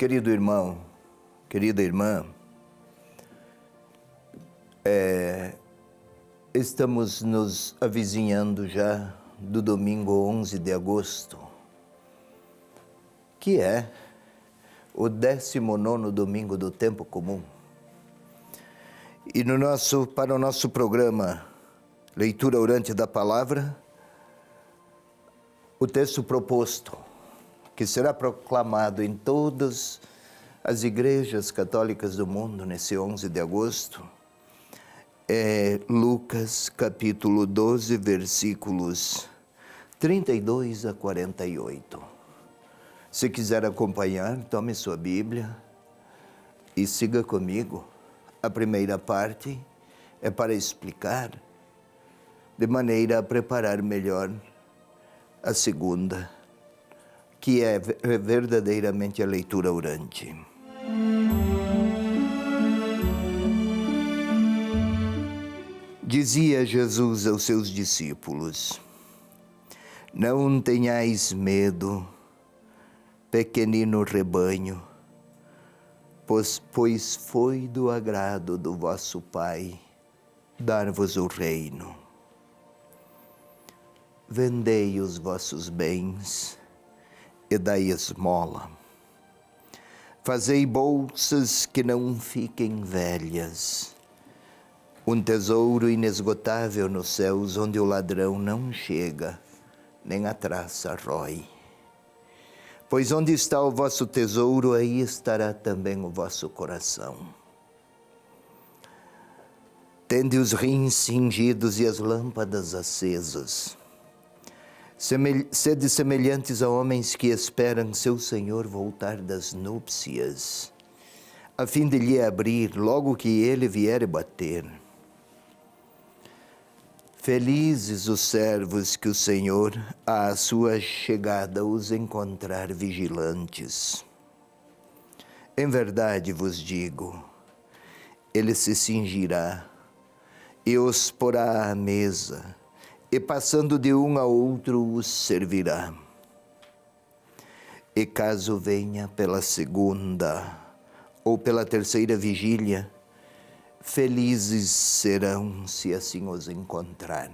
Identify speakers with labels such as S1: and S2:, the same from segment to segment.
S1: Querido irmão, querida irmã, estamos nos avizinhando já do domingo 11 de agosto, que é o 19º domingo do tempo comum. E para o nosso programa Leitura Orante da Palavra, o texto proposto, que será proclamado em todas as igrejas católicas do mundo nesse 11 de agosto, é Lucas capítulo 12, versículos 32 a 48. Se quiser acompanhar, tome sua Bíblia e siga comigo. A primeira parte é para explicar, de maneira a preparar melhor a segunda, que é verdadeiramente a leitura orante. Dizia Jesus aos seus discípulos: não tenhais medo, pequenino rebanho, pois foi do agrado do vosso Pai dar-vos o reino. Vendei os vossos bens e dai esmola. Fazei bolsas que não fiquem velhas, um tesouro inesgotável nos céus, onde o ladrão não chega, nem a traça rói. Pois onde está o vosso tesouro, aí estará também o vosso coração. Tende os rins cingidos e as lâmpadas acesas. Sede semelhantes a homens que esperam seu Senhor voltar das núpcias, a fim de lhe abrir logo que ele vier bater. Felizes os servos que o Senhor, à sua chegada, os encontrar vigilantes. Em verdade vos digo, ele se cingirá e os porá à mesa, e passando de um a outro os servirá. E caso venha pela segunda ou pela terceira vigília, felizes serão se assim os encontrar.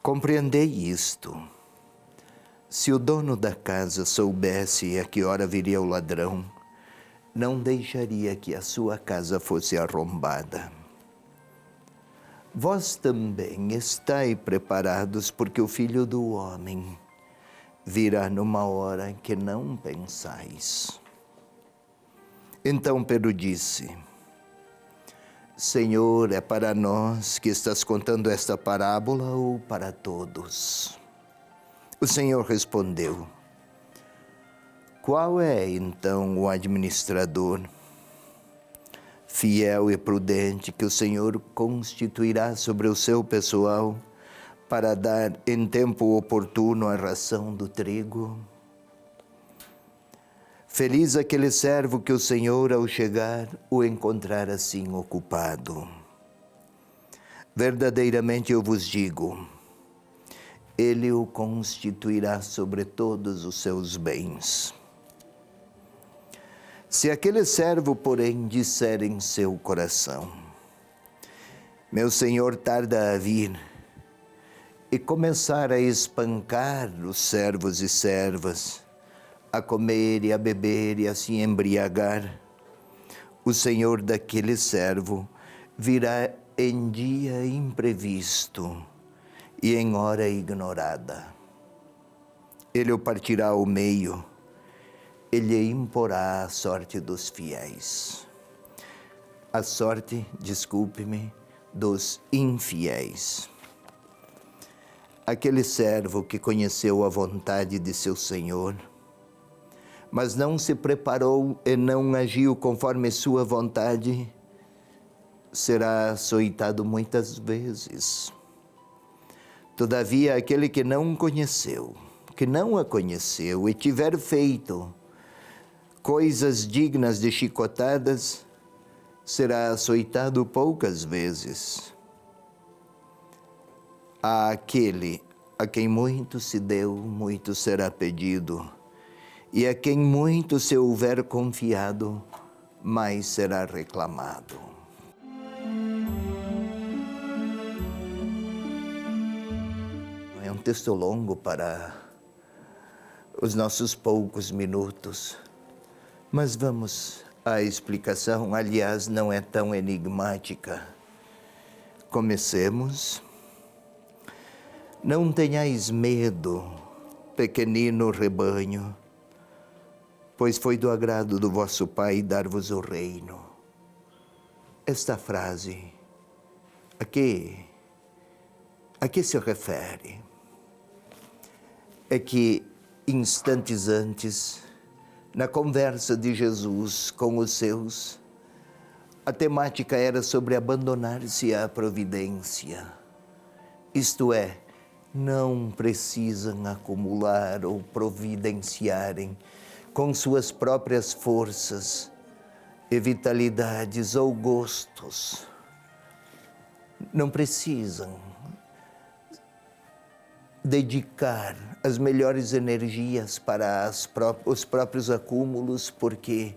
S1: Compreendei isto. Se o dono da casa soubesse a que hora viria o ladrão, não deixaria que a sua casa fosse arrombada. Vós também estai preparados, porque o Filho do Homem virá numa hora em que não pensais. Então Pedro disse: Senhor, é para nós que estás contando esta parábola ou para todos? O Senhor respondeu: qual é então o administrador fiel e prudente que o Senhor constituirá sobre o seu pessoal para dar em tempo oportuno a ração do trigo? Feliz aquele servo que o Senhor, ao chegar, o encontrar assim ocupado. Verdadeiramente eu vos digo, ele o constituirá sobre todos os seus bens. Se aquele servo, porém, disser em seu coração: meu senhor tarda a vir, e começar a espancar os servos e servas, a comer e a beber e a se embriagar, o senhor daquele servo virá em dia imprevisto e em hora ignorada. Ele o partirá ao meio, ele imporá a sorte dos fiéis. A sorte, desculpe-me, dos infiéis. Aquele servo que conheceu a vontade de seu Senhor, mas não se preparou e não agiu conforme sua vontade, será açoitado muitas vezes. Todavia, aquele que não conheceu, que não a conheceu e tiver feito coisas dignas de chicotadas, será açoitado poucas vezes. Àquele a quem muito se deu, muito será pedido, e a quem muito se houver confiado, mais será reclamado. É um texto longo para os nossos poucos minutos, mas vamos à explicação. Aliás, não é tão enigmática. Comecemos. Não tenhais medo, pequenino rebanho, pois foi do agrado do vosso Pai dar-vos o reino. Esta frase, a que se refere? É que instantes antes, na conversa de Jesus com os seus, a temática era sobre abandonar-se à providência. Isto é, não precisam acumular ou providenciarem com suas próprias forças e vitalidades ou gostos. Não precisam dedicar as melhores energias para os próprios acúmulos, porque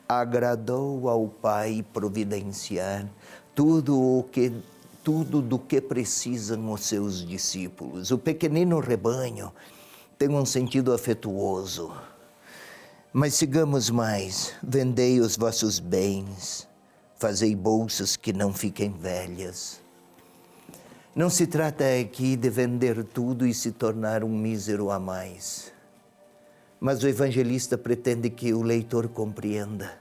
S1: agradou ao Pai providenciar tudo do que precisam os seus discípulos. O pequenino rebanho tem um sentido afetuoso. Mas sigamos mais. Vendei os vossos bens, fazei bolsas que não fiquem velhas. Não se trata aqui de vender tudo e se tornar um mísero a mais. Mas o evangelista pretende que o leitor compreenda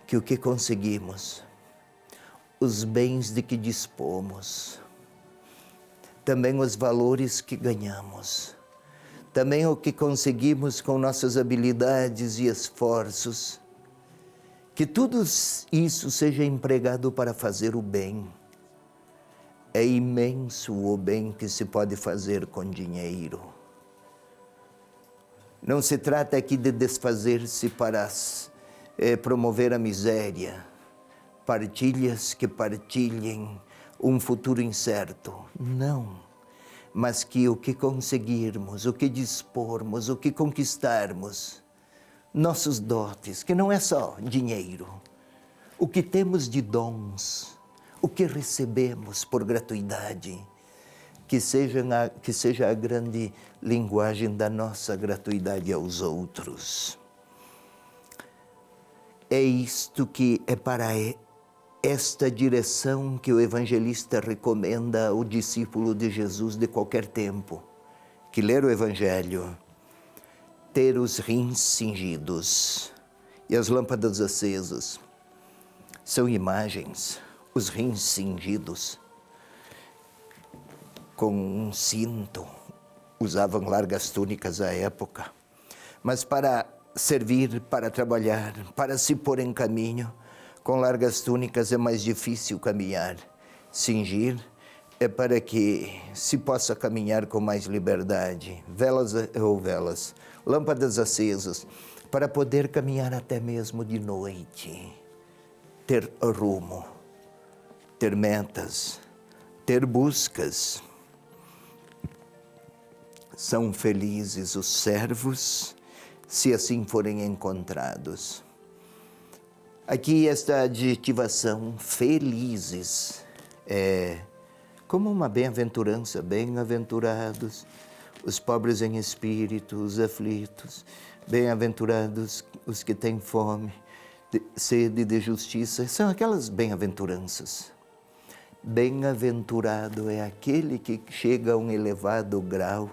S1: que o que conseguimos, os bens de que dispomos, também os valores que ganhamos, também o que conseguimos com nossas habilidades e esforços, que tudo isso seja empregado para fazer o bem. É imenso o bem que se pode fazer com dinheiro. Não se trata aqui de desfazer-se para promover a miséria, partilhas que partilhem um futuro incerto. Não, mas que o que conseguirmos, o que dispormos, o que conquistarmos, nossos dotes, que não é só dinheiro, o que temos de dons, o que recebemos por gratuidade, que seja a grande linguagem da nossa gratuidade aos outros. É isto que é para esta direção que o evangelista recomenda ao discípulo de Jesus de qualquer tempo, que ler o Evangelho, ter os rins cingidos e as lâmpadas acesas. São imagens, os rins cingidos, com um cinto, usavam largas túnicas à época, mas para servir, para trabalhar, para se pôr em caminho, com largas túnicas é mais difícil caminhar. Cingir é para que se possa caminhar com mais liberdade. Velas, lâmpadas acesas, para poder caminhar até mesmo de noite. Ter rumo, ter metas, ter buscas. São felizes os servos, se assim forem encontrados. Aqui esta adjetivação, felizes, é como uma bem-aventurança, bem-aventurados os pobres em espírito, os aflitos, bem-aventurados os que têm fome, sede de justiça, são aquelas bem-aventuranças. Bem-aventurado é aquele que chega a um elevado grau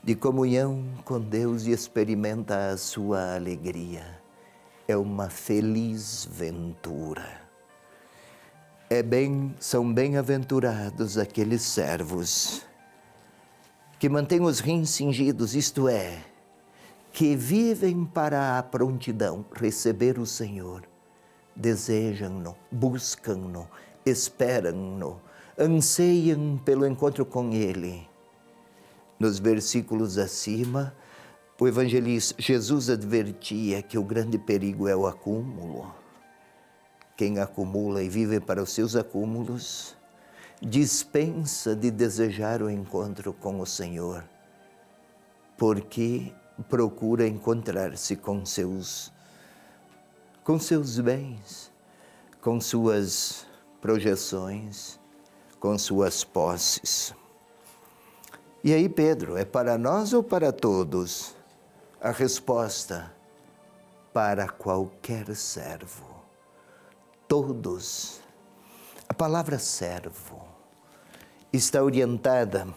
S1: de comunhão com Deus e experimenta a sua alegria. É uma feliz ventura. São bem-aventurados aqueles servos que mantêm os rins cingidos, isto é, que vivem para a prontidão, receber o Senhor, desejam-no, buscam-no, esperam-no, anseiam pelo encontro com Ele. Nos versículos acima, o evangelista Jesus advertia que o grande perigo é o acúmulo. Quem acumula e vive para os seus acúmulos, dispensa de desejar o encontro com o Senhor, porque procura encontrar-se com seus bens, com suas projeções, com suas posses. E aí, Pedro, é para nós ou para todos? A resposta: para qualquer servo. Todos. A palavra servo está orientada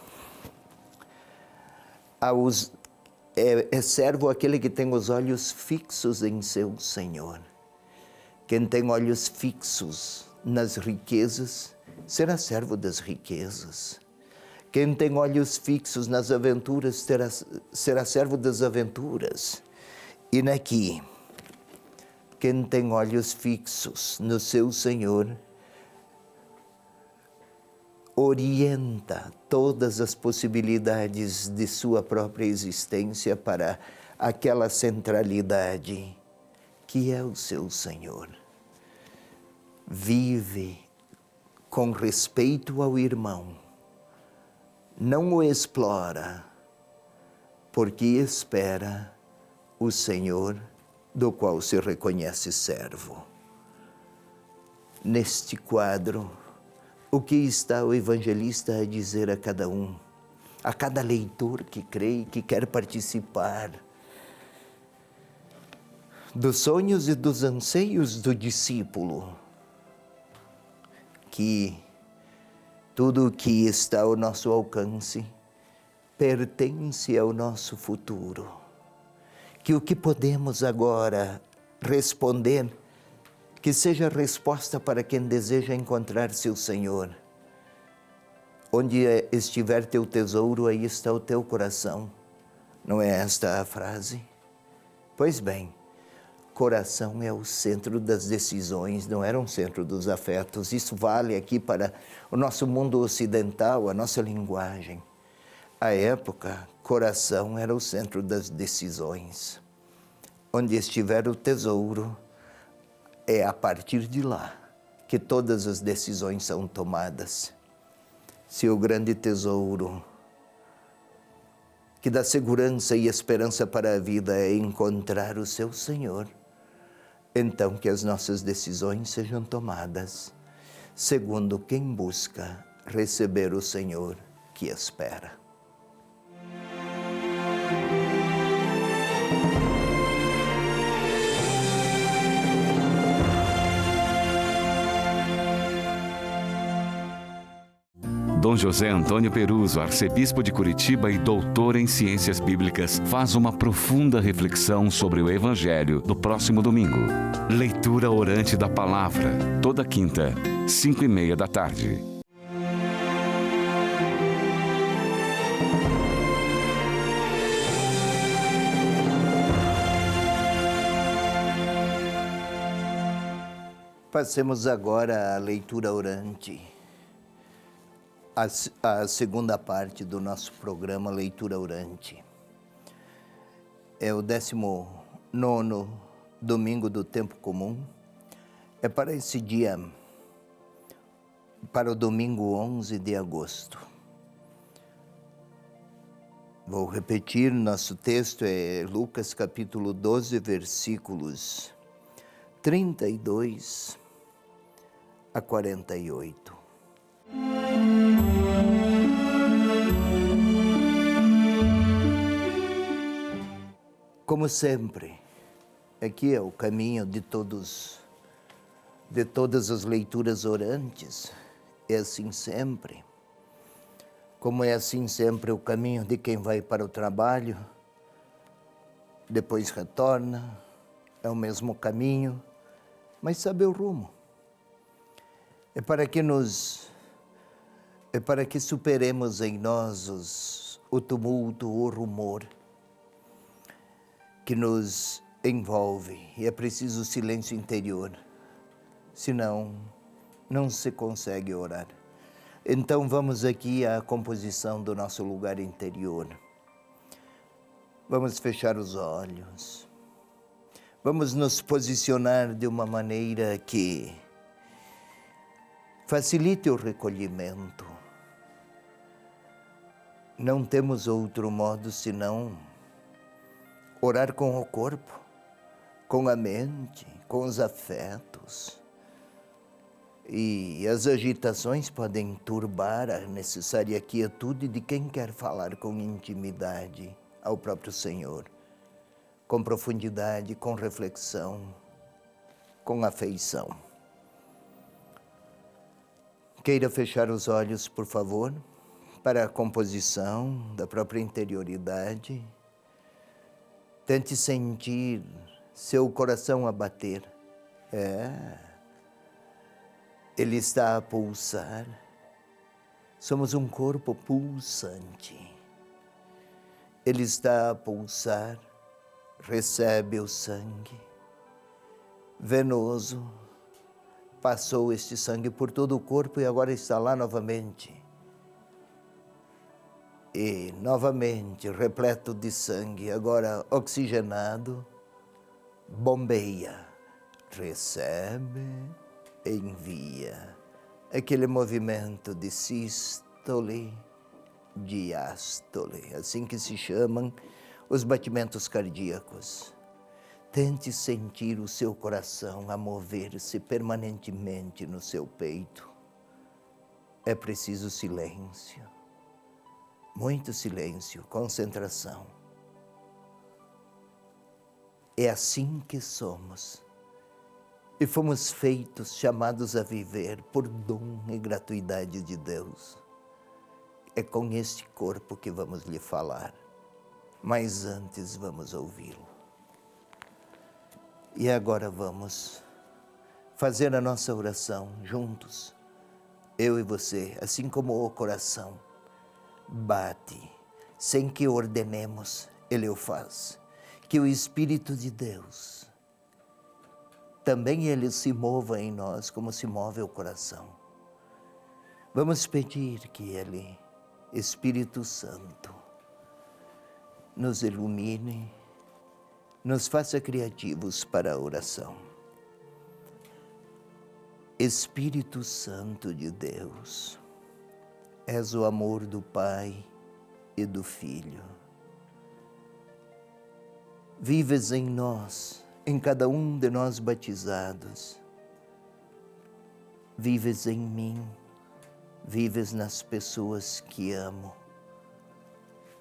S1: aos... É servo aquele que tem os olhos fixos em seu Senhor. Quem tem olhos fixos nas riquezas, será servo das riquezas. Quem tem olhos fixos nas aventuras, será servo das aventuras. E naqui, quem tem olhos fixos no seu Senhor, orienta todas as possibilidades de sua própria existência para aquela centralidade que é o seu Senhor. Vive com respeito ao irmão, não o explora, porque espera o Senhor do qual se reconhece servo. Neste quadro, o que está o evangelista a dizer a cada um, a cada leitor que crê e que quer participar dos sonhos e dos anseios do discípulo? Que tudo o que está ao nosso alcance pertence ao nosso futuro. Que o que podemos agora responder, que seja resposta para quem deseja encontrar seu Senhor. Onde estiver teu tesouro, aí está o teu coração. Não é esta a frase? Pois bem, coração é o centro das decisões, não era um centro dos afetos. Isso vale aqui para o nosso mundo ocidental, a nossa linguagem. À época, coração era o centro das decisões. Onde estiver o tesouro, é a partir de lá que todas as decisões são tomadas. Se o grande tesouro que dá segurança e esperança para a vida é encontrar o seu Senhor, então que as nossas decisões sejam tomadas segundo quem busca receber o Senhor que espera.
S2: Dom José Antônio Peruso, arcebispo de Curitiba e doutor em ciências bíblicas, faz uma profunda reflexão sobre o Evangelho do próximo domingo. Leitura orante da palavra, toda quinta, 5:30 da tarde.
S1: Passemos agora à leitura orante. A segunda parte do nosso programa Leitura Orante. É o 19º domingo do tempo comum. É para esse dia, para o domingo 11 de agosto. Vou repetir, nosso texto é Lucas capítulo 12, versículos 32 a 48. Como sempre, aqui é o caminho de todas as leituras orantes, é assim sempre. Como é assim sempre o caminho de quem vai para o trabalho, depois retorna, é o mesmo caminho, mas sabe o rumo. É para que superemos em nós o tumulto, o rumor que nos envolve, e é preciso silêncio interior, senão não se consegue orar. Então vamos aqui à composição do nosso lugar interior. Vamos fechar os olhos. Vamos nos posicionar de uma maneira que facilite o recolhimento. Não temos outro modo senão Orar com o corpo, com a mente, com os afetos. E as agitações podem turbar a necessária quietude de quem quer falar com intimidade ao próprio Senhor, com profundidade, com reflexão, com afeição. Queira fechar os olhos, por favor, para a composição da própria interioridade. Tente sentir seu coração a bater. Ele está a pulsar. Somos um corpo pulsante. Ele está a pulsar, recebe o sangue venoso, passou este sangue por todo o corpo e agora está lá novamente. E novamente, repleto de sangue, agora oxigenado, bombeia, recebe, envia. Aquele movimento de sístole, diástole, assim que se chamam os batimentos cardíacos. Tente sentir o seu coração a mover-se permanentemente no seu peito. É preciso silêncio, muito silêncio, concentração. É assim que somos. E fomos feitos, chamados a viver por dom e gratuidade de Deus. É com este corpo que vamos lhe falar, mas antes vamos ouvi-lo. E agora vamos fazer a nossa oração juntos, eu e você, assim como o coração bate, sem que ordenemos, ele o faz. Que o Espírito de Deus, também ele se mova em nós como se move o coração. Vamos pedir que ele, Espírito Santo, nos ilumine, nos faça criativos para a oração. Espírito Santo de Deus, és o amor do Pai e do Filho. Vives em nós, em cada um de nós batizados. Vives em mim, vives nas pessoas que amo.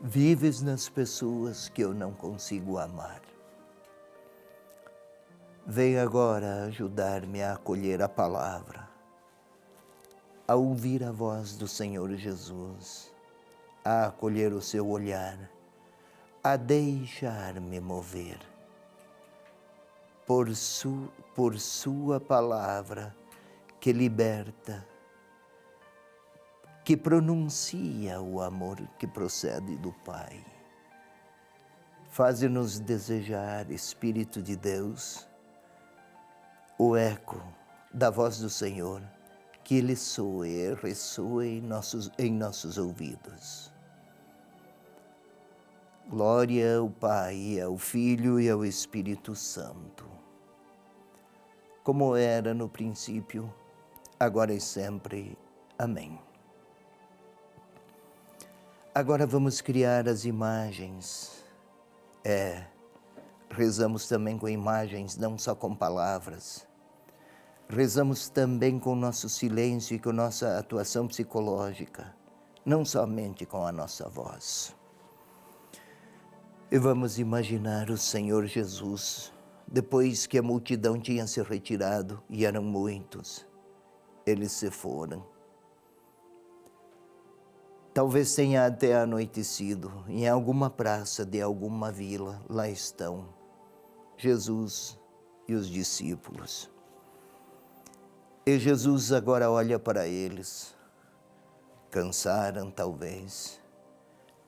S1: Vives nas pessoas que eu não consigo amar. Vem agora ajudar-me a acolher a palavra, a ouvir a voz do Senhor Jesus, a acolher o seu olhar, a deixar-me mover por sua palavra que liberta, que pronuncia o amor que procede do Pai. Faze-nos desejar, Espírito de Deus, o eco da voz do Senhor, que ele soe, ressoe em nossos ouvidos. Glória ao Pai, ao Filho e ao Espírito Santo, como era no princípio, agora e sempre. Amém. Agora vamos criar as imagens. Rezamos também com imagens, não só com palavras. Rezamos também com o nosso silêncio e com nossa atuação psicológica, não somente com a nossa voz. E vamos imaginar o Senhor Jesus, depois que a multidão tinha se retirado, e eram muitos, eles se foram. Talvez tenha até anoitecido, em alguma praça de alguma vila, lá estão Jesus e os discípulos. E Jesus agora olha para eles, cansaram talvez.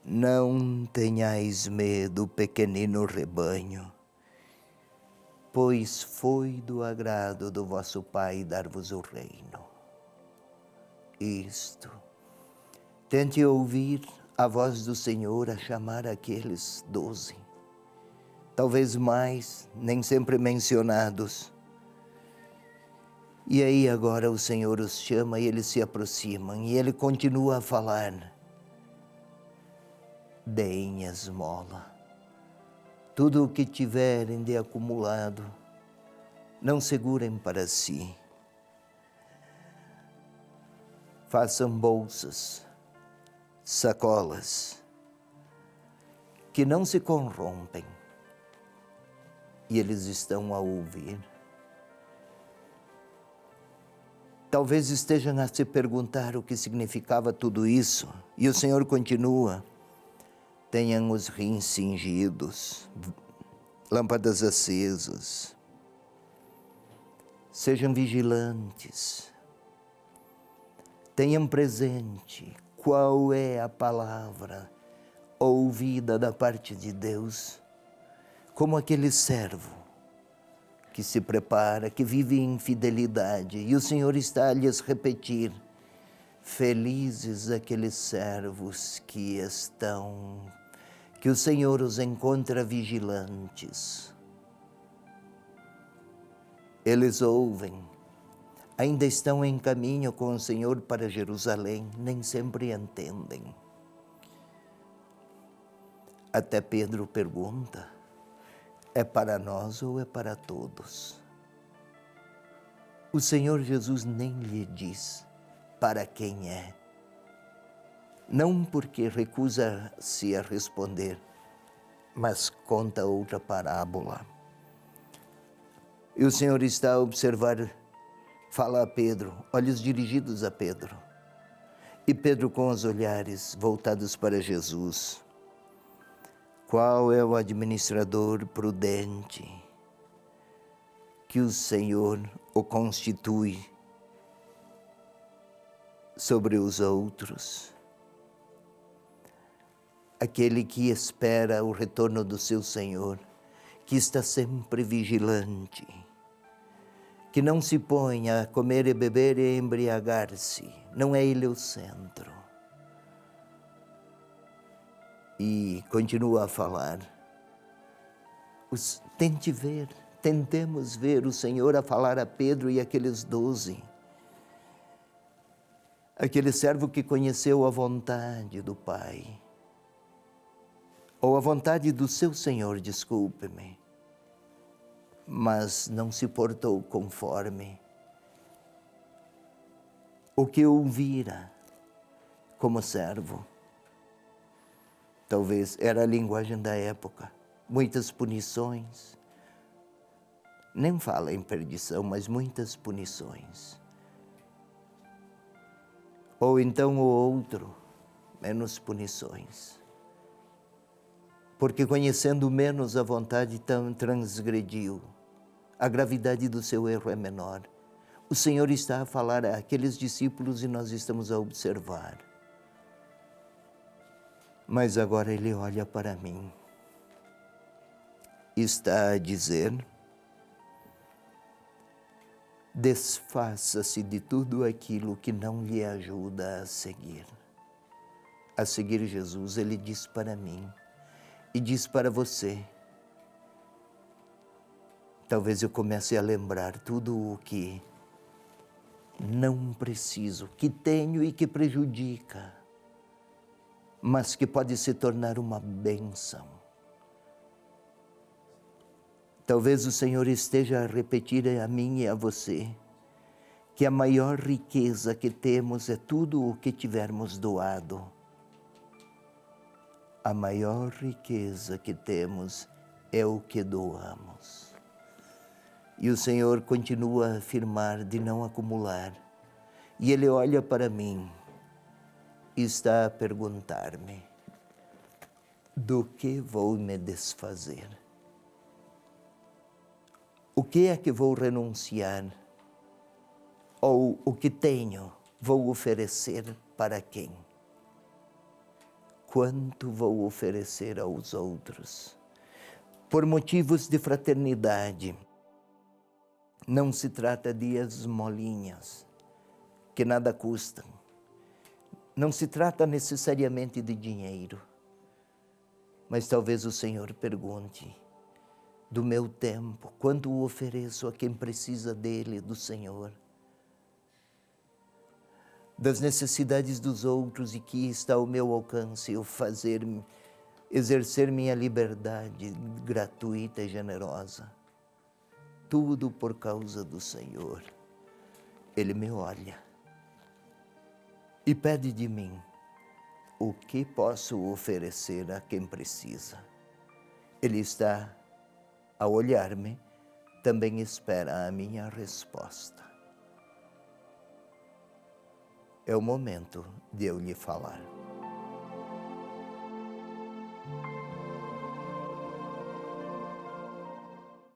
S1: Não tenhais medo, pequenino rebanho, pois foi do agrado do vosso Pai dar-vos o reino. Isto. Tente ouvir a voz do Senhor a chamar aqueles 12, talvez mais, nem sempre mencionados. E aí agora o Senhor os chama e eles se aproximam e ele continua a falar. Deem esmola, Tudo o que tiverem de acumulado, não segurem para si. Façam bolsas, sacolas, que não se corrompem. E eles estão a ouvir. Talvez estejam a se perguntar o que significava tudo isso. E o Senhor continua. Tenham os rins cingidos, lâmpadas acesas. Sejam vigilantes. Tenham presente qual é a palavra ouvida da parte de Deus, como aquele servo que se prepara, que vive em fidelidade. E o Senhor está a lhes repetir: felizes aqueles servos que o Senhor os encontra vigilantes. Eles ouvem, ainda estão em caminho com o Senhor para Jerusalém, nem sempre entendem. Até Pedro pergunta: é para nós ou é para todos? O Senhor Jesus nem lhe diz para quem é. Não porque recusa-se a responder, mas conta outra parábola. E o Senhor está a observar, fala a Pedro, olhos dirigidos a Pedro. E Pedro com os olhares voltados para Jesus. Qual é o administrador prudente que o Senhor o constitui sobre os outros? Aquele que espera o retorno do seu Senhor, que está sempre vigilante, que não se põe a comer e beber e embriagar-se, não é ele o centro. E continua a falar. Tentemos ver o Senhor a falar a Pedro e aqueles 12. Aquele servo que conheceu a vontade do Pai. Ou a vontade do seu Senhor, desculpe-me. Mas não se portou conforme o que ouvira como servo. Talvez era a linguagem da época, muitas punições. Nem fala em perdição, mas muitas punições. Ou então o outro, menos punições. Porque conhecendo menos a vontade, transgrediu. A gravidade do seu erro é menor. O Senhor está a falar àqueles discípulos e nós estamos a observar. Mas agora Ele olha para mim. Está a dizer: desfaça-se de tudo aquilo que não lhe ajuda a seguir. A seguir Jesus, Ele diz para mim e diz para você. Talvez eu comece a lembrar tudo o que não preciso, que tenho e que prejudica, mas que pode se tornar uma bênção. Talvez o Senhor esteja a repetir a mim e a você que a maior riqueza que temos é tudo o que tivermos doado. A maior riqueza que temos é o que doamos. E o Senhor continua a afirmar de não acumular. E Ele olha para mim e está a perguntar-me: do que vou me desfazer? O que é que vou renunciar? Ou o que tenho vou oferecer para quem? Quanto vou oferecer aos outros? Por motivos de fraternidade. Não se trata de esmolinhas, que nada custam. Não se trata necessariamente de dinheiro. Mas talvez o Senhor pergunte: do meu tempo, quanto o ofereço a quem precisa dele, do Senhor? Das necessidades dos outros e que está ao meu alcance eu fazer exercer minha liberdade gratuita e generosa. Tudo por causa do Senhor. Ele me olha e pede de mim o que posso oferecer a quem precisa. Ele está a olhar-me, também espera a minha resposta. É o momento de eu lhe falar.